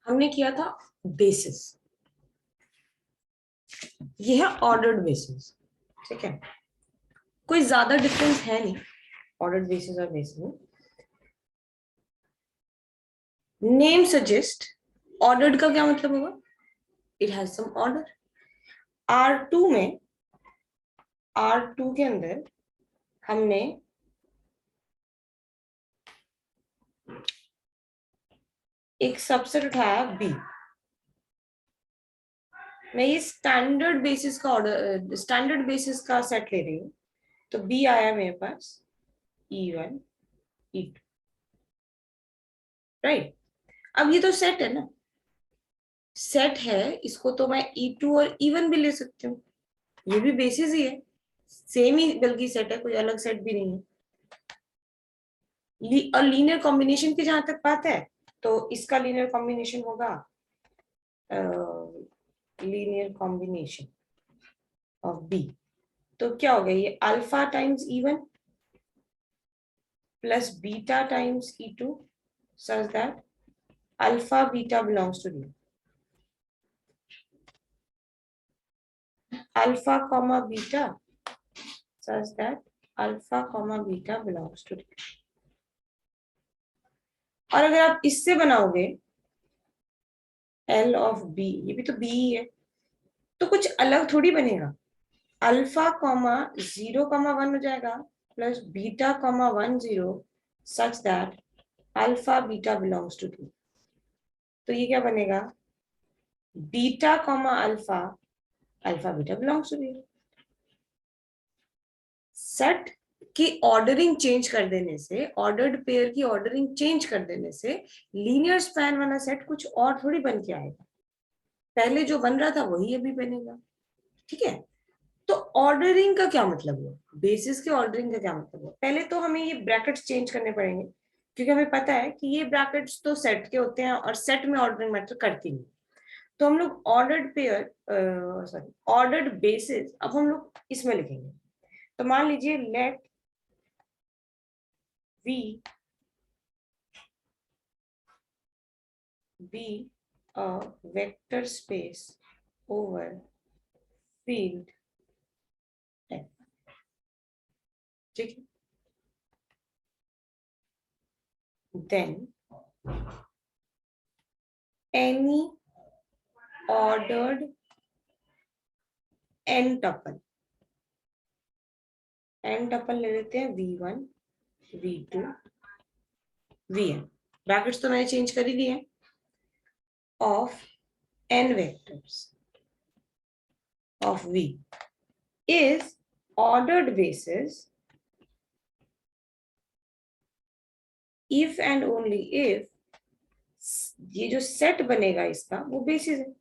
हमने किया था बेसिस, ये है ऑर्डर्ड बेसिस। ठीक है, कोई ज्यादा डिफरेंस है नहीं ऑर्डर्ड बेसिस और बेसिस में। नेम सजेस्ट, ऑर्डर्ड का क्या मतलब होगा, it has some order. R2 में, R2 के अंदर हमने एक सबसेट उठाया बी। मैं ये स्टैंडर्ड बेसिस का ऑर्डर, स्टैंडर्ड बेसिस का सेट ले रही हूँ, तो बी आया मेरे पास E1 E2, राइट। अब ये तो सेट है ना, सेट है, इसको तो मैं E2 और E1 भी ले सकती हूँ, ये भी बेसिस ही है, सेम ही बल्कि सेट है, कोई अलग सेट भी नहीं है। और लीनियर कॉम्बिनेशन की जहां तक बात है, तो इसका लीनियर कॉम्बिनेशन होगा लीनियर कॉम्बिनेशन ऑफ बी। तो क्या हो गया, ये alpha times E1 plus beta times E2 such that alpha beta belongs to D. Alpha comma beta such that alpha comma beta belongs to D. और अगर आप इससे बनाओगे L of B, ये भी तो B ही है, तो कुछ अलग थोड़ी बनेगा। अल्फा कॉमा 0,1 हो जाएगा plus beta comma 1,0 such that alpha beta belongs to D। तो ये क्या बनेगा, beta comma alpha, alpha beta belongs to D। Set की ऑर्डरिंग चेंज कर देने से, ऑर्डर्ड पेयर की ऑर्डरिंग चेंज कर देने से लीनियर स्पैन वाला सेट कुछ और थोड़ी बन के आएगा, पहले जो बन रहा था वही अभी बनेगा। ठीक है, तो ऑर्डरिंग का क्या मतलब हुआ, बेसिस के ऑर्डरिंग का क्या मतलब हुआ। पहले तो हमें ये ब्रैकेट्स चेंज करने पड़ेंगे, क्योंकि हमें पता है कि ये ब्रैकेट्स तो सेट के होते हैं और सेट में ऑर्डरिंग मैटर करती नहीं। तो हम लोग ordered pair, sorry ordered basis, अब हम लोग इसमें लिखेंगे। तो मान लीजिए late V be a vector space over field F। ठीक है, then any ordered n tuple, n tuple ले लेते हैं V1 V2 Vn, ब्रैकेट्स तो मैंने चेंज कर ही दिए, of n vectors of V is ordered basis if and only if ये जो सेट बनेगा इसका वो बेसिस है।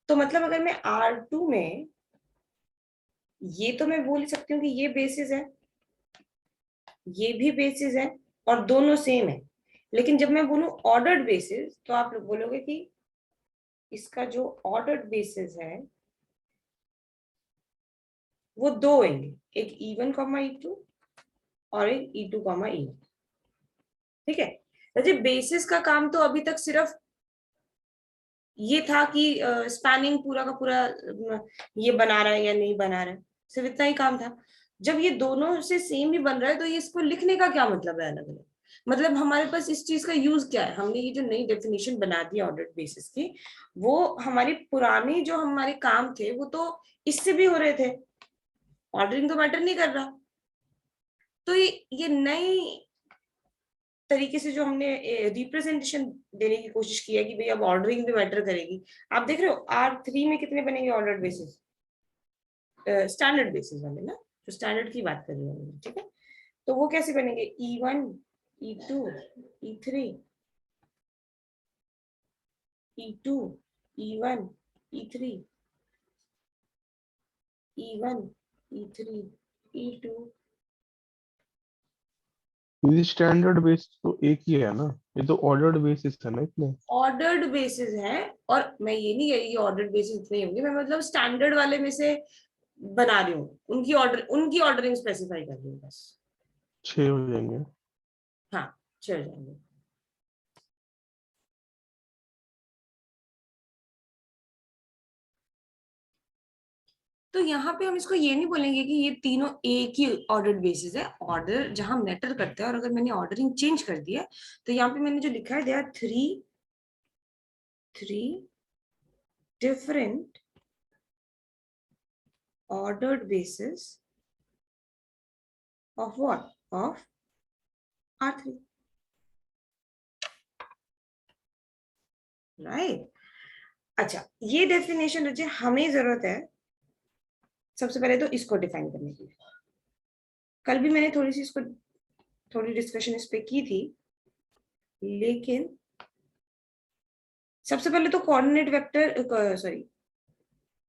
तो मतलब अगर मैं R2 में, ये तो मैं बोल सकती हूँ कि ये बेसिस है, ये भी बेसिस है और दोनों सेम है, लेकिन जब मैं बोलूं ऑर्डर्ड बेसिस तो आप लोग बोलोगे कि इसका जो ऑर्डर्ड बेसिस है वो दो होंगे, एक E1 कॉमा E2 और एक E2 कॉमा E1। ठीक है, वैसे बेसिस का काम तो अभी तक सिर्फ ये था कि स्पैनिंग पूरा का पूरा ये बना रहा है या नहीं बना रहा है, सिर्फ इतना ही काम था। जब ये दोनों से सेम ही बन रहा है तो ये इसको लिखने का क्या मतलब है अलग अलग, मतलब हमारे पास इस चीज का यूज क्या है। हमने ये जो नई डेफिनेशन बना दी ऑर्डर्ड बेसिस की, वो हमारी पुरानी जो हमारे काम थे वो तो इससे भी हो रहे थे, ऑर्डरिंग तो मैटर नहीं कर रहा। तो ये नई तरीके से जो हमने रिप्रेजेंटेशन देने की कोशिश की है कि भाई अब ऑर्डरिंग भी मैटर करेगी। आप देख रहे हो R3 में कितने बनेंगे ऑर्डर्ड बेसिस, स्टैंडर्ड बेसिस वाले ना, जो स्टैंडर्ड की बात कर रही हूँ। ठीक है, तो वो कैसे बनेंगे, E1 E2 E3 E2 E1 E3 E1 E3 E2। ये स्टैंडर्ड बेसिस तो एक ही है ना, ये तो ऑर्डर्ड बेसिस है ना इतने। ऑर्डर्ड बेसिस है, और मैं ये नहीं कह रही ऑर्डर्ड बेसिस इतने होंगे, मैं मतलब स्टैंडर्ड वाले में से बना रही हूँ, उनकी ऑर्डरिंग स्पेसिफाई कर रही हूँ बस। 6 हो जाएंगे। हाँ 6 हो जाएंगे। तो यहाँ पे हम इसको ये नहीं बोलेंगे कि ये तीनों एक ही ऑर्डर्ड बेसिस है, ऑर्डर जहां मैटर करता है। और अगर मैंने ऑर्डरिंग चेंज कर दिया तो यहाँ पे मैंने जो लिखा है, they are three different ordered basis of what? Of R3, right? अच्छा, ये डेफिनेशन रचे हमें जरूरत है सबसे पहले तो इसको डिफाइन करने की। कल भी मैंने थोड़ी सी इसको थोड़ी डिस्कशन इस पे की थी, लेकिन सबसे पहले तो coordinate vector, sorry,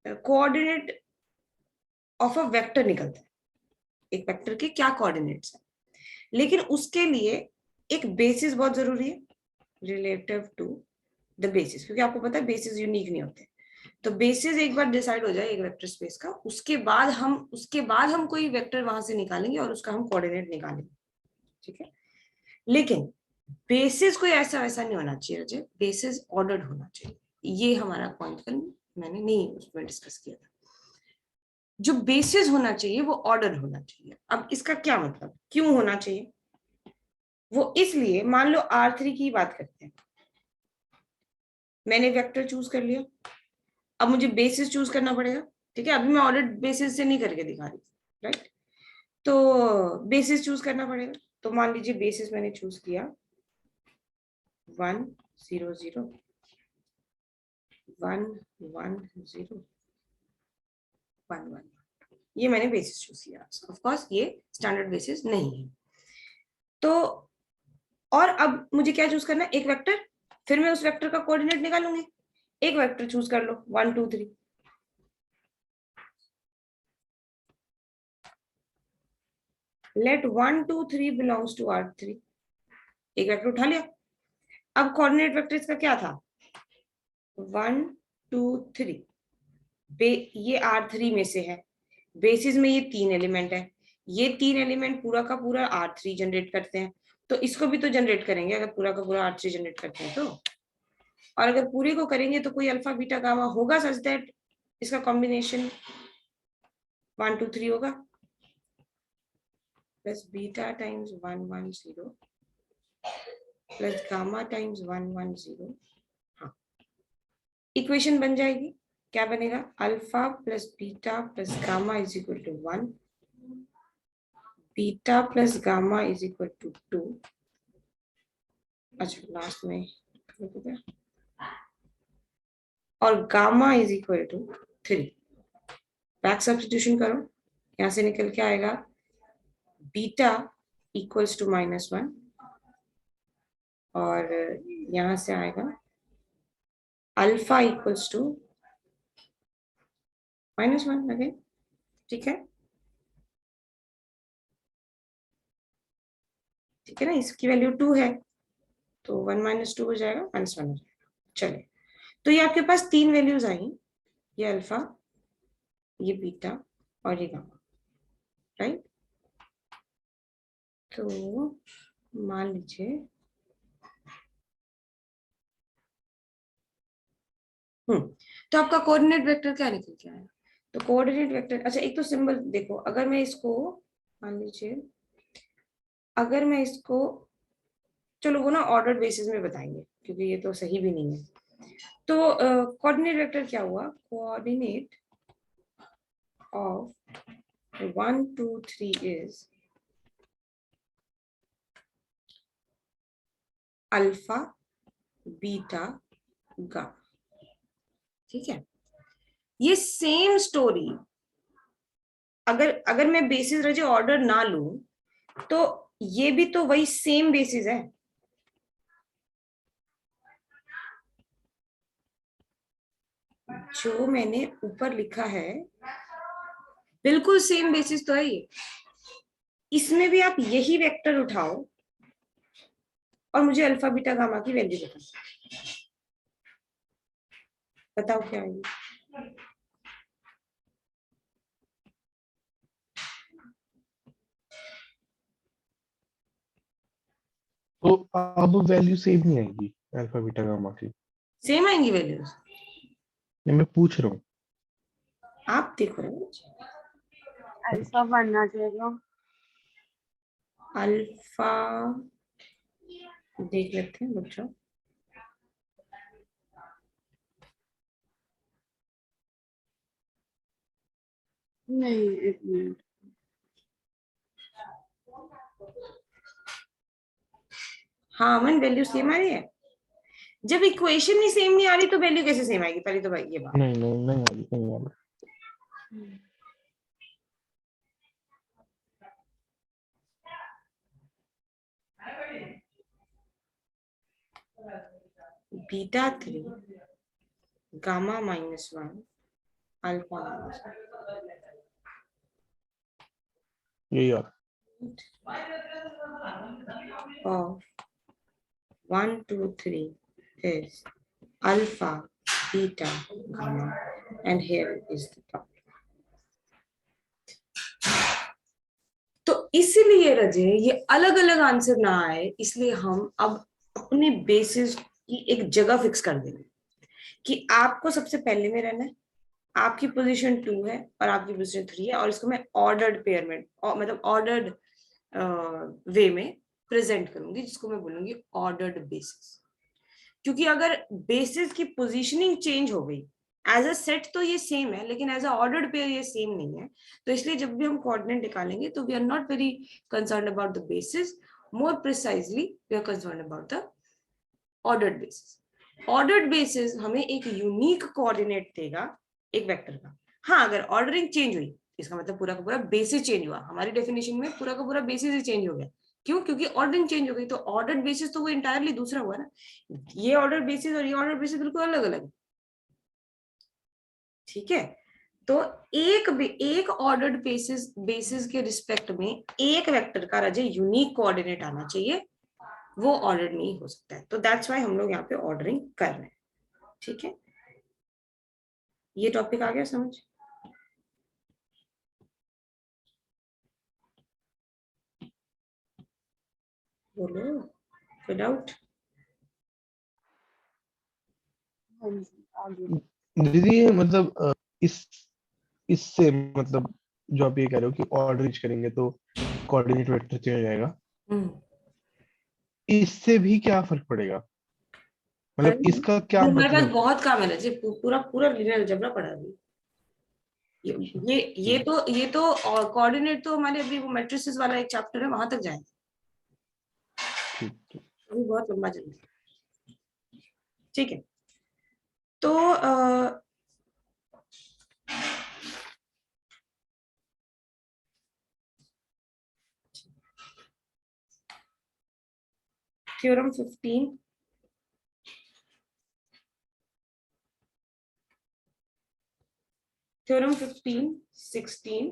coordinate of a vector निकलता है, एक वेक्टर के क्या कोऑर्डिनेट्स है। लेकिन उसके लिए एक बेसिस बहुत जरूरी है रिलेटिव टू द बेसिस, क्योंकि आपको पता है बेसिस यूनिक नहीं होते। तो बेसिस एक बार डिसाइड हो जाए एक वेक्टर स्पेस का, उसके बाद हम कोई वेक्टर वहां से निकालेंगे और उसका हम कोऑर्डिनेट निकालेंगे, ठीक है। लेकिन बेसिस कोई ऐसा वैसा नहीं होना चाहिए अजय, बेसिस ऑर्डर्ड होना चाहिए। ये हमारा पॉइंट कल मैंने नहीं उसमें डिस्कस किया था। जो बेसिस होना चाहिए वो ऑर्डर होना चाहिए। अब इसका क्या मतलब, क्यों होना चाहिए? वो इसलिए, मान लो R3 की बात करते हैं, मैंने वेक्टर चूज कर लिया, अब मुझे बेसिस चूज करना पड़ेगा, ठीक है। अभी मैं ऑर्डर बेसिस से नहीं करके दिखा रही, राइट। तो बेसिस चूज करना पड़ेगा। तो मान लीजिए बेसिस मैंने चूज किया 1 0 0 1 1 0 1 1, ये मैंने बेसिस चूज किया। ऑफ कोर्स ये स्टैंडर्ड बेसिस नहीं है। तो और अब मुझे क्या चूज करना है, एक वेक्टर, फिर मैं उस वेक्टर का कोऑर्डिनेट निकालूंगी। एक वेक्टर चूज कर लो 1 2 3, लेट 1 2 3 बिलोंग्स टू R3, एक वेक्टर उठा लिया। अब कोऑर्डिनेट वेक्टर इसका क्या था, 1 2 3, ये R3 में से है, बेसिस में ये 3 एलिमेंट है, ये 3 एलिमेंट पूरा का पूरा R3 जनरेट करते हैं। तो इसको भी तो जनरेट करेंगे अगर पूरा का पूरा R3 जनरेट करते हैं तो। और अगर पूरे को करेंगे तो कोई अल्फा बीटा गामा होगा सच दैट इसका कॉम्बिनेशन 1 2 3 होगा, plus beta times 1 1 0 plus gamma times 1 1 0। हाँ, इक्वेशन बन जाएगी। क्या बनेगा, alpha plus beta plus gamma is equal to 1, beta plus gamma is equal to 2। अच्छा, लास्ट में और gamma is equal to 3। Back substitution करो, यहां से निकल के आएगा बीटा इक्वल्स टू -1 और यहां से आएगा अल्फा इक्वल्स टू -1 अगेन, ठीक है। ठीक है ना, इसकी वैल्यू 2 है तो 1 - 2 हो जाएगा, -1 हो जाएगा। चलिए, तो ये आपके पास 3 वैल्यूज आई, ये अल्फा, ये बीटा और ये गामा, राइट। तो मान लीजिए तो आपका कोऑर्डिनेट वेक्टर क्या निकल के आया। तो कोऑर्डिनेट वेक्टर, अच्छा एक तो सिंबल देखो, अगर मैं इसको मान लीजिए, अगर मैं इसको, चलो वो ना ऑर्डर बेसिस में बताएंगे क्योंकि ये तो सही भी नहीं है। तो कोऑर्डिनेट वेक्टर क्या हुआ, coordinate of 1 2 3 is alpha beta gamma, ठीक है। ये सेम स्टोरी, अगर अगर मैं बेसिस रजे ऑर्डर ना लूं तो ये भी तो वही सेम बेसिस है। जो मैंने ऊपर लिखा है बिल्कुल सेम बेसिस तो है ये। इसमें भी आप यही वेक्टर उठाओ और मुझे अल्फा बीटा गामा की वैल्यू बताओ, बताओ क्या आएगी। तो अब वैल्यू सेम नहीं आएगी अल्फा बीटा गामा की। सेम आएंगी वैल्यूज, ये मैं पूछ रहा हूँ। आप देखो अल्फा बनना चाहिए। अल्फा देख लेते हैं बच्चों। नहीं, एक मिनट। हाँ अमन, वैल्यू सेम आ रही है। जब इक्वेशन ही सेम नहीं आ रही तो वैल्यू कैसे सेम आएगी, पहले तो भाई ये बात। नहीं नहीं नहीं आएगी, नहीं आएगी। बीटा 3 गामा -1 अल्फा ये यार of 1 2 3 is alpha beta gamma and here is the problem. तो इसलिए रजे ये अलग अलग आंसर ना आए, इसलिए हम अब अपने बेसिस की एक जगह फिक्स कर देंगे कि आपको सबसे पहले में रहना है, आपकी पोजीशन 2 है और आपकी पोजीशन 3 है, और इसको मैं ऑर्डर्ड पेयर में मतलब ऑर्डर्ड वे में प्रेजेंट करूंगी, जिसको मैं बोलूंगी ऑर्डर्ड बेसिस। क्योंकि अगर बेसिस की पोजीशनिंग चेंज हो गई, एज अ सेट तो ये सेम है लेकिन एज अ ऑर्डर्ड पेयर ये सेम नहीं है, तो इसलिए जब भी हम कोऑर्डिनेट निकालेंगे तो we are not very concern about the basis, more precisely we are concern about the ordered basis. Ordered basis हमें एक यूनिक कोऑर्डिनेट देगा एक वेक्टर का। हाँ अगर ऑर्डरिंग चेंज हुई, इसका मतलब पूरा का पूरा बेसिस चेंज हुआ, हमारी डेफिनेशन में पूरा का पूरा बेसिस ही चेंज हो गया। क्यों? क्योंकि ऑर्डरिंग चेंज हो गई, तो ऑर्डर्ड बेसिस तो वो इंटायरली दूसरा हुआ ना। ये ऑर्डर बेसिस और ये ऑर्डर बेसिस बिल्कुल अलग अलग, ठीक है। तो एक ऑर्डर्ड बेसिस के रिस्पेक्ट में एक वेक्टर का रजे यूनिक कोऑर्डिनेट आना चाहिए, वो ऑर्डर नहीं हो सकता है। तो दैट्स वाई हम लोग यहाँ पे ऑर्डरिंग कर रहे हैं, ठीक है। ये टॉपिक आ गया समझ? बोलो, कोई डाउट? हाँ जी, आगे। दीदी ये मतलब इससे मतलब जो आप ये कह रहे हो कि ऑर्डर रीच करेंगे तो कोऑर्डिनेट वेक्टर चेंज हो जाएगा, इससे भी क्या फर्क पड़ेगा? मतलब इसका क्या हमारे पास मतलब? बहुत काम है ना जी, पूरा पूरा लीनियर अलजेब्रा पढ़ा अभी। ये तो कोऑर्डिनेट तो हमारे अभी वो मैट्रिसेस वाला एक चैप्टर है, वहां तक जाएंगे, ठीक ठीक। अभी बहुत लंबा चलेगा, ठीक है। तो थ्योरम 15, थ्योरम 15, 16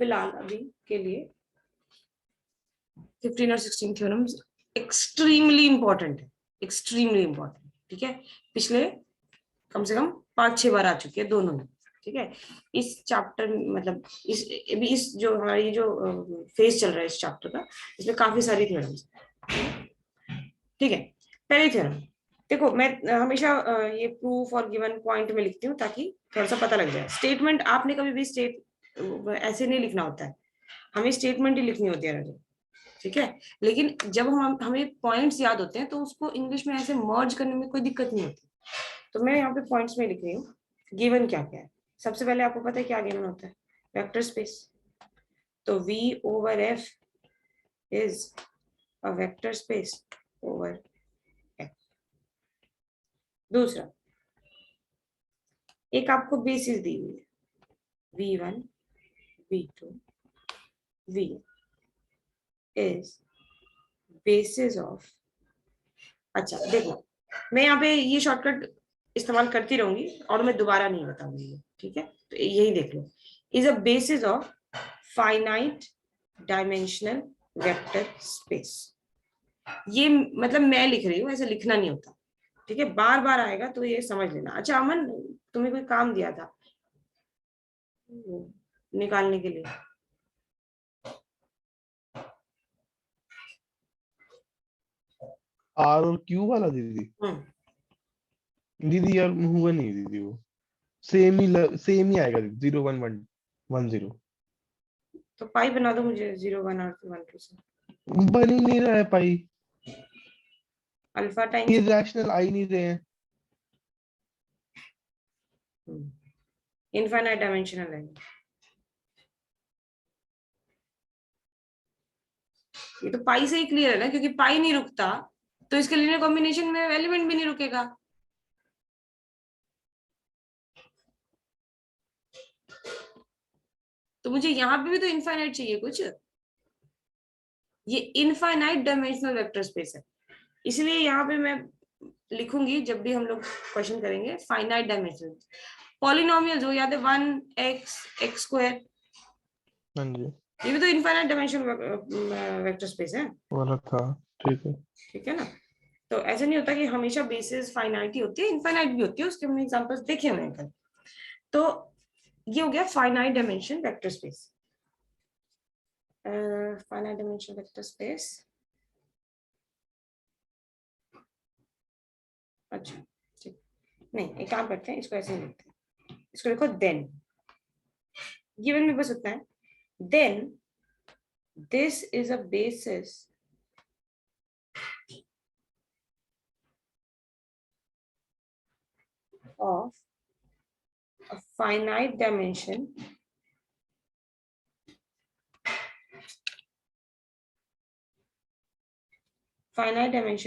फिलहाल अभी के लिए 15 और 16 थ्योरम्स एक्सट्रीमली इंपॉर्टेंट है, एक्सट्रीमली इंपॉर्टेंट, ठीक है। पिछले कम से कम 5-6 बार आ चुकी है दोनों में, ठीक है। इस चैप्टर मतलब इस जो हमारी जो फेज चल रहा है इस चैप्टर का, इसमें काफी सारी थ्योरम्स, ठीक है। पहली थ्योरम देखो, मैं हमेशा ये प्रूफ और गिवन पॉइंट में लिखती हूँ ताकि थोड़ा सा पता लग जाए। स्टेटमेंट आपने कभी भी ऐसे नहीं लिखना होता है, हमें स्टेटमेंट ही लिखनी होती है, ठीक है। लेकिन जब हमें पॉइंट्स याद होते हैं तो उसको इंग्लिश में ऐसे मर्ज करने में कोई दिक्कत नहीं होती। तो मैं यहाँ पे पॉइंट्स में लिख रही हूँ गिवन क्या क्या है। सबसे पहले आपको पता है क्या गिवन होता है? Vector space. तो V over F is a vector space over F। दूसरा, एक आपको बेसिस दी हुई है, V1 V2 V is basis of। अच्छा देखो, मैं यहाँ पे ये शॉर्टकट इस्तेमाल करती रहूंगी और मैं दोबारा नहीं बताऊंगी, ठीक है। तो यही देख लो, is a basis of finite dimensional vector space. ये मतलब मैं लिख रही हूँ, ऐसे लिखना नहीं होता, ठीक है। बार बार आएगा तो ये समझ लेना। अच्छा अमन, तुम्हें कोई काम दिया था निकालने के लिए? आर और क्यू वाला दीदी? दीदी यार हुआ नहीं दीदी, वो सेम ही आएगा दीदी, 0 1 1 1 0। तो पाई बना दो मुझे 0 1 और 1 2 से। बन ही नहीं रहा है पाई, अल्फा टाइम्स इरेशनल आ ही नहीं रहे हैं। इनफाइनाइट डायमेंशनल है। ये तो पाई से ही क्लियर है ना, क्योंकि पाई नहीं रुकता तो इसके लीनियर कॉम्बिनेशन में एलिमेंट भी नहीं रुकेगा। तो मुझे यहाँ पे भी तो इनफाइनाइट चाहिए कुछ। ये इनफाइनाइट डायमेंशनल वेक्टर स्पेस है, इसलिए यहाँ पे मैं लिखूंगी जब भी हम लोग क्वेश्चन करेंगे फाइनाइट डायमेंशनल पॉलिनोमियल, जो याद है 1x x², हाँ जी, ये भी तो इनफाइनाइट डायमेंशनल वेक्टर स्पेस है। वाला था। ठीक है। ठीक है ना। तो ऐसा नहीं होता कि हमेशा बेसिस फाइनाइट ही होती है, इनफाइनाइट भी होती है, उसके हमने एग्जांपल्स देखे हुए हैं कल। तो ये हो गया finite dimension vector space. Finite dimension vector space. अच्छा ठीक, नहीं एक काम करते हैं, इसको ऐसे ही लिखते हैं, इसको लिखो देन, गिवन में बस उतना है, then this is a basis of a finite dimension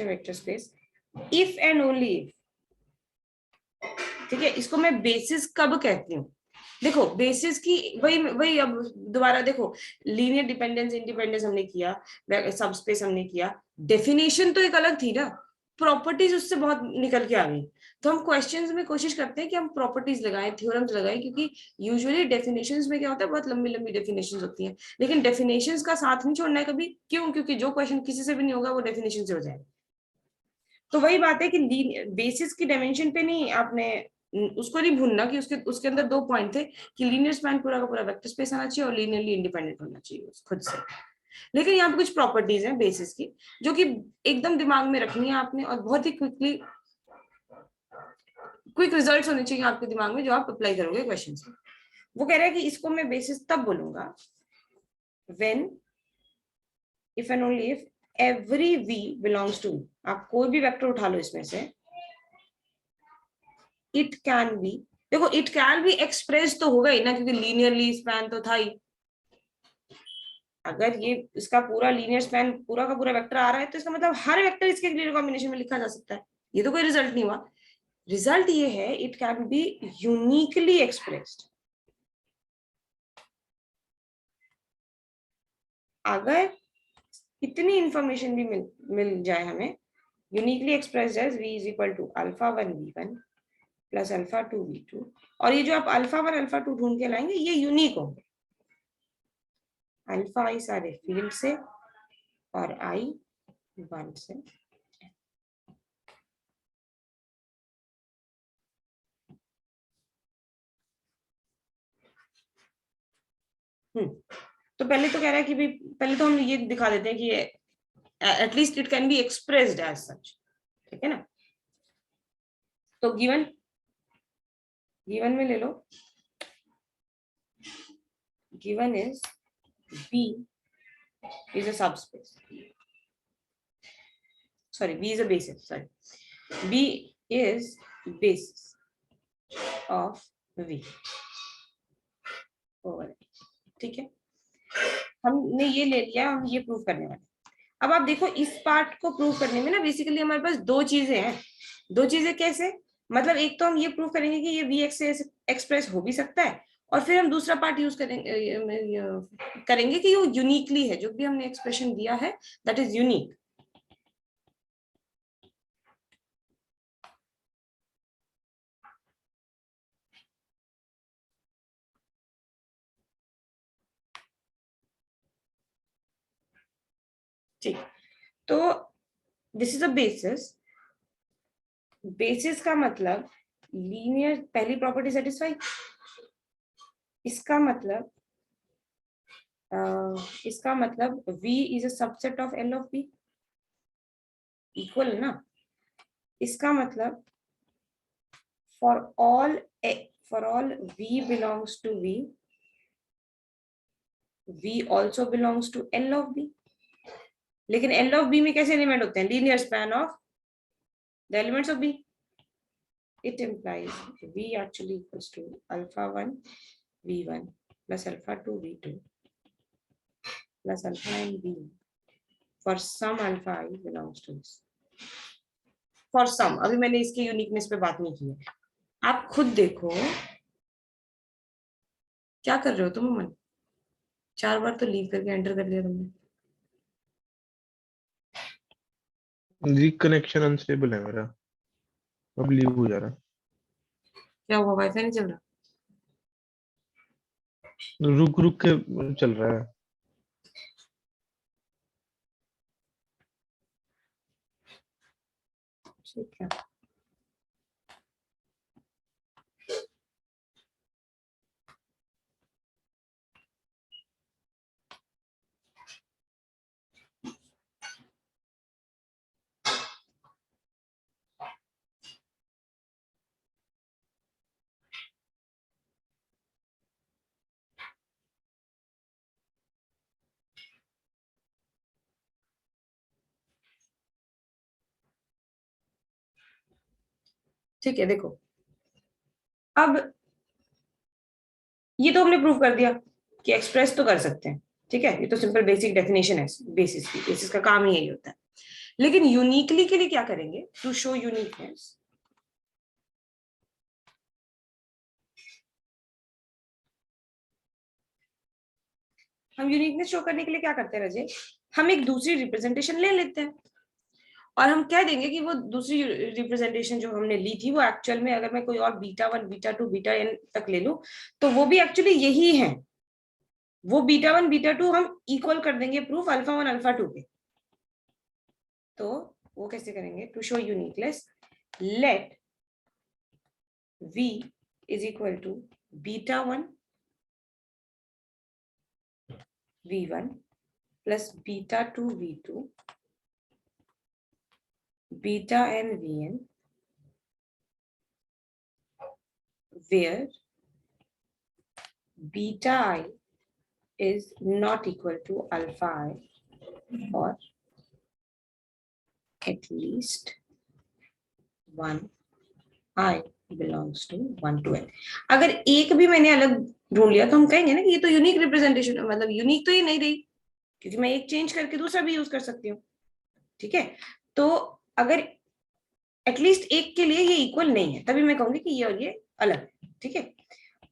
vector space if and only if। ठीक है, इसको मैं बेसिस कब कहती हूँ? देखो बेसिस की वही अब दोबारा देखो, लीनियर डिपेंडेंस इंडिपेंडेंस हमने किया, सब स्पेस हमने किया, डेफिनेशन तो एक अलग थी ना, प्रॉपर्टीज उससे बहुत निकल के आ गई। तो हम क्वेश्चंस में कोशिश करते हैं कि हम प्रॉपर्टीज लगाएं, थ्योरम्स लगाएं, क्योंकि यूजुअली डेफिनेशंस में क्या होता है, बहुत लंबी लंबी डेफिनेशंस होती हैं, लेकिन डेफिनेशंस का साथ नहीं छोड़ना है कभी। क्यों? क्योंकि जो क्वेश्चन किसी से भी नहीं होगा वो डेफिनेशन से हो जाएगा। तो वही बात है कि बेसिस की डायमेंशन पे नहीं, आपने उसको नहीं भूलना कि उसके उसके अंदर दो पॉइंट थे कि लीनियर स्पैन पूरा का पूरा वेक्टर स्पेस आना चाहिए और लीनियरली इंडिपेंडेंट होना चाहिए खुद से। लेकिन यहाँ पे कुछ प्रॉपर्टीज हैं बेसिस की जो कि एकदम दिमाग में रखनी है आपने, और बहुत ही क्विक रिजल्ट्स होने चाहिए आपके दिमाग में जो आप अप्लाई करोगे क्वेश्चन में। वो कह रहा है कि इसको मैं बेसिस तब बोलूंगा when if and only if every v belongs to, आप कोई भी वेक्टर उठा लो इसमें से, इट कैन बी, देखो इट कैन बी एक्सप्रेस तो होगा ही ना, क्योंकि लीनियरली स्पैन तो था ही। अगर ये इसका पूरा लीनियर स्पैन पूरा का पूरा वेक्टर आ रहा है तो इसका मतलब हर वेक्टर इसके लीनियर कॉम्बिनेशन में लिखा जा सकता है। ये तो कोई रिजल्ट नहीं हुआ। रिजल्ट ये है it can be uniquely expressed. अगर इतनी इंफॉर्मेशन भी मिल जाए हमें, uniquely expressed as v is equal to α1 v1 plus α2 v2, और ये जो आप α1 α2 ढूंढ के लाएंगे ये यूनिक होंगे। अल्फा आई सारे फील्ड से और आई 1 से। तो पहले तो कह रहा है कि भाई पहले तो हम ये दिखा देते हैं कि at least it can be expressed as such. ठीक है ना। तो गिवन में ले लो, given is B is a subspace, sorry B is a basis, sorry B is basis of V over A। ठीक है, हमने ये ले लिया, हम ये प्रूव करने वाले। अब आप देखो इस पार्ट को प्रूव करने में ना बेसिकली हमारे पास दो चीजें हैं। दो चीजें कैसे, मतलब एक तो हम ये प्रूव करेंगे कि ये Vx से एक्सप्रेस हो भी सकता है, और फिर हम दूसरा पार्ट यूज करेंगे कि वो यूनिकली है, जो भी हमने एक्सप्रेशन दिया है दैट इज यूनिक। ठीक, तो this is a basis. Basis का मतलब लीनियर, पहली प्रॉपर्टी सेटिस्फाई, इसका मतलब V is a subset of L of B। Equal है ना, इसका मतलब for all v belongs to v, v also belongs to L of b. लेकिन L of b में कैसे एलिमेंट होते हैं? Linear span of the elements of b. It implies v actually equals to alpha 1 v1 plus alpha 2 v2 plus alpha n v for some alpha I belongs to this. For some, अभी मैंने इसके uniqueness पे बात नहीं की है, आप खुद देखो। क्या कर रहे हो तुम अमन? 4 बार तो लीव करके एंटर कर लिया तुमने। जी कनेक्शन अनस्टेबल है मेरा, अब लीव हो जा रहा क्या हुआ? वाईफाई नहीं चल रहा? है, रुक रुक के चल रहा है। ठीक है, ठीक है। देखो अब ये तो हमने प्रूव कर दिया कि एक्सप्रेस तो कर सकते हैं, ठीक है, ये तो सिंपल बेसिक डेफिनेशन है बेसिस की, बेसिस का काम ही यही होता है। लेकिन यूनिकली के लिए क्या करेंगे? टू शो यूनिकनेस, हम यूनिकनेस शो करने के लिए क्या करते हैं रजे? हम एक दूसरी रिप्रेजेंटेशन ले लेते हैं और हम कह देंगे कि वो दूसरी रिप्रेजेंटेशन जो हमने ली थी वो एक्चुअल में, अगर मैं कोई और बीटा 1 बीटा 2 बीटा n तक ले लूं तो वो भी एक्चुअली यही है। वो बीटा 1 बीटा 2 हम इक्वल कर देंगे प्रूफ अल्फा 1 अल्फा 2 पे। तो वो कैसे करेंगे? To show uniqueness, let v is equal to beta 1 v1 plus beta 2 v2 beta n vn, where beta I is not equal to alpha I, or at least 1 I belongs to 1 to n. अगर एक भी मैंने अलग ढूंढ लिया तो हम कहेंगे ना कि ये तो यूनिक रिप्रेजेंटेशन है, मतलब यूनिक तो ये नहीं रही, क्योंकि मैं एक चेंज करके दूसरा भी यूज कर सकती हूँ, ठीक है। तो अगर एटलीस्ट एक के लिए ये इक्वल नहीं है तभी मैं कहूंगी कि ये और ये अलग है, ठीक है।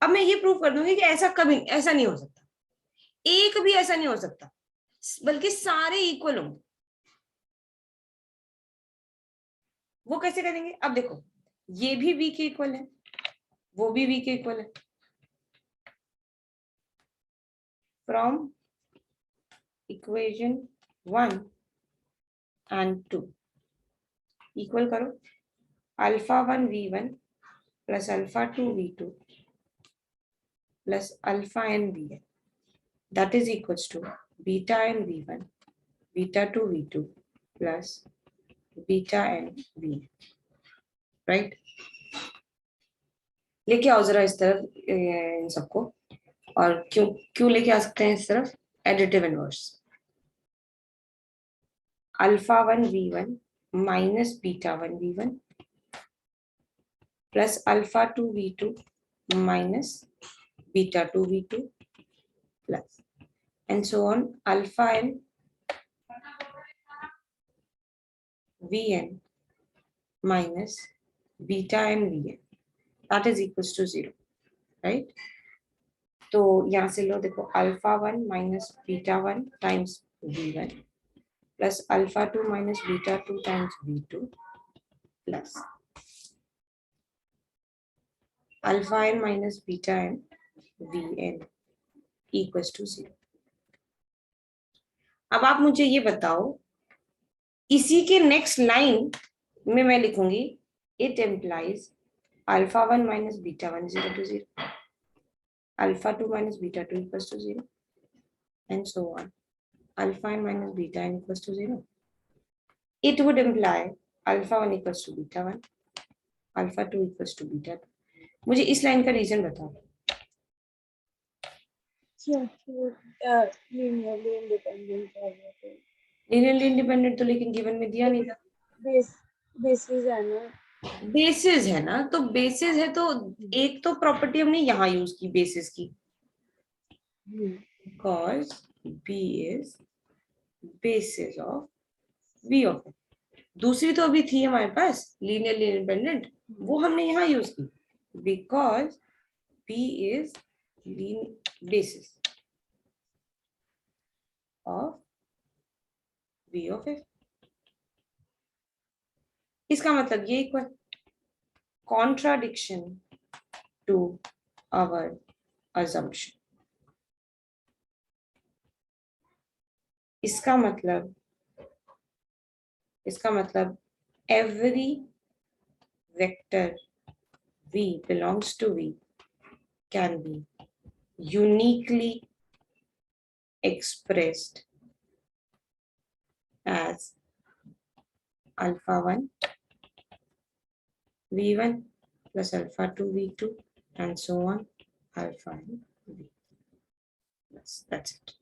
अब मैं ये प्रूव कर दूंगी कि ऐसा कभी ऐसा नहीं हो सकता, एक भी ऐसा नहीं हो सकता, बल्कि सारे इक्वल होंगे। वो कैसे करेंगे? अब देखो, ये भी v के इक्वल है, वो भी v के इक्वल है। फ्रॉम इक्वेशन 1 एंड 2 इक्वल करो alpha 1 v1 plus alpha 2 v2 plus alpha n vn, that is equals to beta n v1 beta 2 v2 plus beta n vn, right? लेके आओ जरा इस तरफ इन सबको, और क्यों क्यों लेके आ सकते हैं इस तरफ? Additive inverse alpha 1 v1 minus beta 1 v1 plus alpha 2 v2 minus beta 2 v2 plus and so on alpha n vn minus beta n vn, that is equals to 0, right? तो यहां से लो, देखो alpha 1 minus beta 1 times v1 plus alpha 2 minus beta 2 times v2 plus alpha n minus beta n vn equals to 0। अब आप मुझे ये बताओ, इसी के नेक्स्ट लाइन में मैं लिखूंगी it implies alpha 1 minus beta 1 is equal to 0, alpha 2 minus beta 2 equals to 0 and so on, alpha n minus beta n equals to 0। it would imply alpha 1 equals to beta 1, alpha 2 equals to beta 2. मुझे इस line का reason बताओ. Linearly independent है वो तो linearly independent तो लेकिन given में दिया नहीं था. बेसिस है ना. बेसिस है ना, तो बेसिस है तो एक तो प्रॉपर्टी हमने यहाँ यूज की बेसिस की, because B is basis of V of F. दूसरी तो अभी थी हमारे पास लीनियरली इंडिपेंडेंट, वो हमने यहाँ यूज की, because B is basis of V of F. इसका मतलब ये equal contradiction to our assumption. इसका मतलब every vector V belongs to V can be uniquely expressed as alpha 1 V1 plus alpha 2 V2 and so on alpha n V. That's it.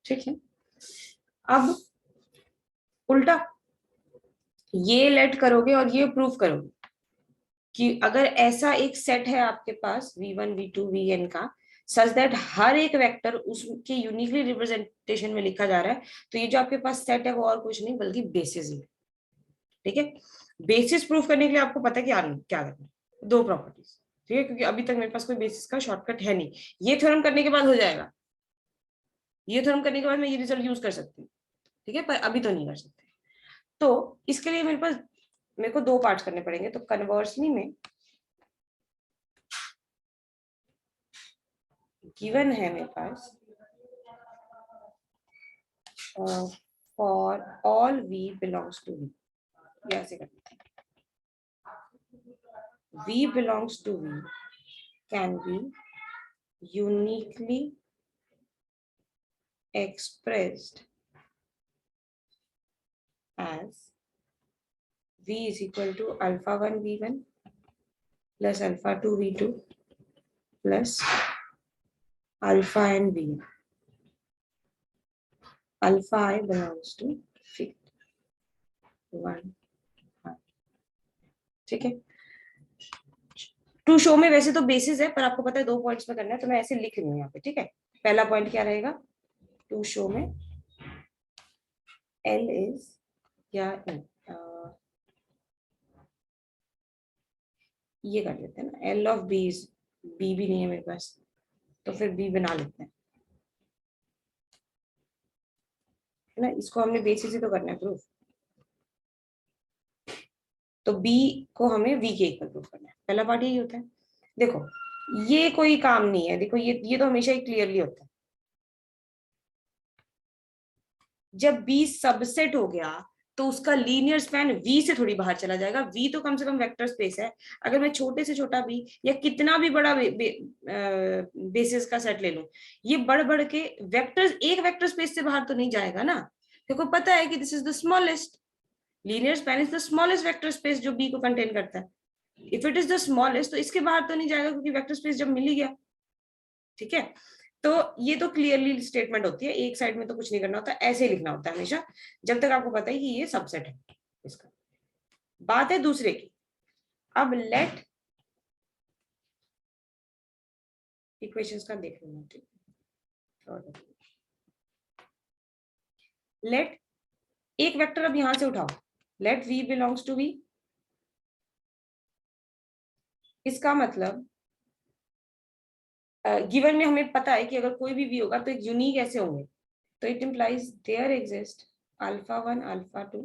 ठीक है. अब उल्टा ये लेट करोगे और ये प्रूव करोगे कि अगर ऐसा एक सेट है आपके पास V1 V2 Vn का सच दैट हर एक वेक्टर उसके यूनिकली रिप्रेजेंटेशन में लिखा जा रहा है, तो ये जो आपके पास सेट है वो और कुछ नहीं बल्कि बेसिस ही है. ठीक है. बेसिस प्रूफ करने के लिए आपको पता है कि क्या करना है, दो प्रॉपर्टीज. ठीक है, क्योंकि अभी तक मेरे पास कोई बेसिस का शॉर्टकट है नहीं. ये थ्योरम करने के बाद हो जाएगा, ये थ्योरम करने के बाद मैं ये रिजल्ट यूज कर सकती हूँ. ठीक है, पर अभी तो नहीं कर सकते. तो इसके लिए मेरे को दो पार्ट्स करने पड़ेंगे. तो कन्वर्सली में गिवन है मेरे पास for all V belongs to V. ऐसे करते हैं, V belongs to V can be uniquely expressed as V is equal to alpha 1 V1 plus alpha 2 V2 plus alpha n V. Alpha I belongs to field 1. ठीक है. To show में वैसे तो basis है, पर आपको पता है 2 पॉइंट्स में करना है, तो मैं ऐसे लिख रही हूँ यहाँ पे. ठीक है. पहला पॉइंट क्या रहेगा, टू शो में L is या ये कर लेते हैं ना, L of B is B भी नहीं है मेरे पास, तो फिर B बना लेते हैं ना. इसको हमने बेसिस ही तो करना है प्रूफ, तो B को हमें V के इक्वल प्रूफ करना है. पहला पार्ट यही होता है. देखो ये कोई काम नहीं है. देखो ये तो हमेशा ही क्लियरली होता है. जब B सबसेट हो गया तो उसका लीनियर स्पैन V से थोड़ी बाहर चला जाएगा. V तो कम से कम वेक्टर स्पेस है. अगर मैं छोटे से छोटा B या कितना भी बड़ा बेसिस का सेट ले लूं, ये बढ़ बढ़ के वेक्टर्स एक वेक्टर स्पेस से बाहर तो नहीं जाएगा ना. देखो पता है कि this is the smallest linear span is the smallest vector space जो B को कंटेन करता है. If it is the smallest तो इसके बाहर तो नहीं जाएगा, क्योंकि वेक्टर स्पेस जब मिल ही गया. ठीक है. तो ये तो क्लियरली स्टेटमेंट होती है, एक साइड में तो कुछ नहीं करना होता, ऐसे ही लिखना होता है हमेशा, जब तक आपको पता है कि ये सबसेट है इसका. बात है दूसरे की. अब लेट इक्वेशंस का देख लेना. लेट एक वेक्टर अब यहां से उठाओ, late V belongs to V. इसका मतलब गिवन में हमें पता है कि अगर कोई भी V होगा तो एक यूनिक ऐसे होंगे, तो it implies there exist alpha 1 alpha 2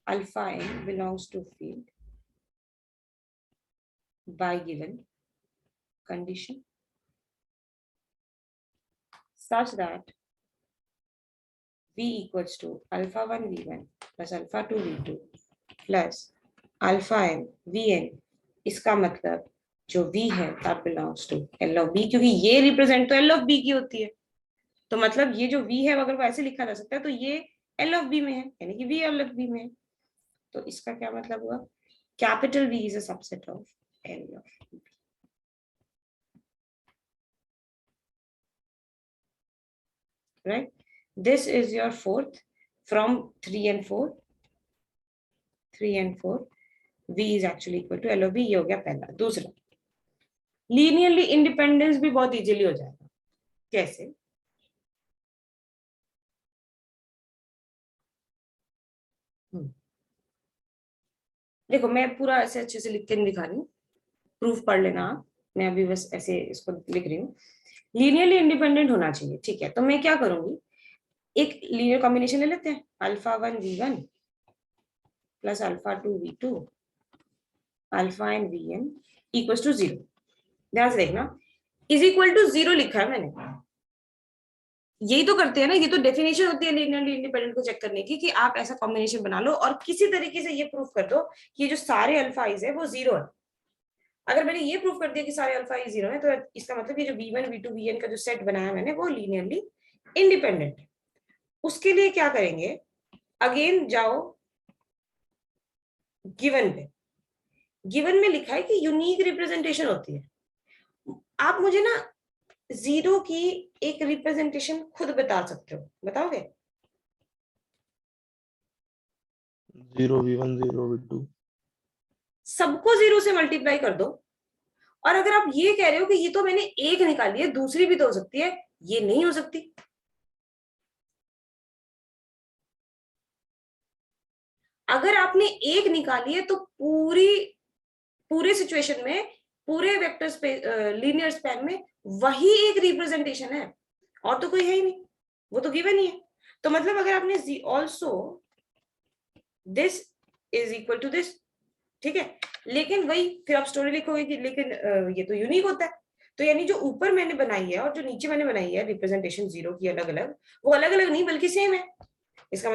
alpha n belongs to field by given condition such that V equals to alpha 1 V1 plus alpha 2 V2 plus alpha n Vn. इसका मतलब जो v है that belongs to L of B, क्योंकि ये represent तो L of B की होती है, तो मतलब ये जो v है अगर वो ऐसे लिखा जा सकता है तो ये L of B में है, यानी कि v L of B में है। तो इसका क्या मतलब हुआ, capital V is a subset of L of B। Right, this is your fourth from 3 and 4, 3 and 4 v is actually equal to L of B। ये हो गया पहला। दूसरा, लीनियरली इंडिपेंडेंस भी बहुत इजीली हो जाएगा। कैसे, देखो मैं पूरा ऐसे अच्छे से लिख के नहीं दिखा रही हूँ, प्रूफ पढ़ लेना आप, मैं अभी बस ऐसे इसको लिख रही हूँ। लीनियरली इंडिपेंडेंट होना चाहिए, ठीक है। तो मैं क्या करूंगी, एक लीनियर कॉम्बिनेशन ले लेते हैं, alpha 1 v1 plus alpha 2 v2 alpha and vn equals to 0। ध्यान से देखना, इज इक्वल टू 0 लिखा है मैंने, यही तो करते हैं ना, ये तो डेफिनेशन होती है लीनियरली इंडिपेंडेंट को चेक करने की, कि आप ऐसा कॉम्बिनेशन बना लो और किसी तरीके से ये प्रूफ कर दो कि ये जो सारे अल्फा इज है वो 0 है। अगर मैंने ये प्रूफ कर दिया कि सारे अल्फा ई 0 है, तो इसका मतलब ये जो v1 v2 vn का जो सेट बनाया मैंने वो लीनियरली इंडिपेंडेंट है। उसके लिए क्या करेंगे, अगेन जाओ गिवन पे, गिवन में लिखा है कि यूनिक रिप्रेजेंटेशन होती है। आप मुझे ना 0 की एक रिप्रेजेंटेशन खुद बता सकते हो, बताओगे? 0 v1 0 v2 सबको 0 से मल्टीप्लाई कर दो, और अगर आप ये कह रहे हो कि ये तो मैंने एक निकाली है, दूसरी भी तो हो सकती है, ये नहीं हो सकती। अगर आपने एक निकाली है तो पूरे सिचुएशन में, पूरे वेक्टर स्पेस लीनियर स्पैन में वही एक रिप्रेजेंटेशन है, और तो कोई है ही नहीं, वो तो गिवन ही है। तो मतलब अगर आपने also this is equal to this, ठीक है, लेकिन वही फिर आप स्टोरी लिखोगे कि लेकिन ये तो यूनिक होता है। तो यानी जो ऊपर मैंने बनाई है और जो नीचे मैंने बनाई है रिप्रेजेंटेशन 0 की अलग अलग, वो अलग अलग नहीं बल्कि सेम है। इसका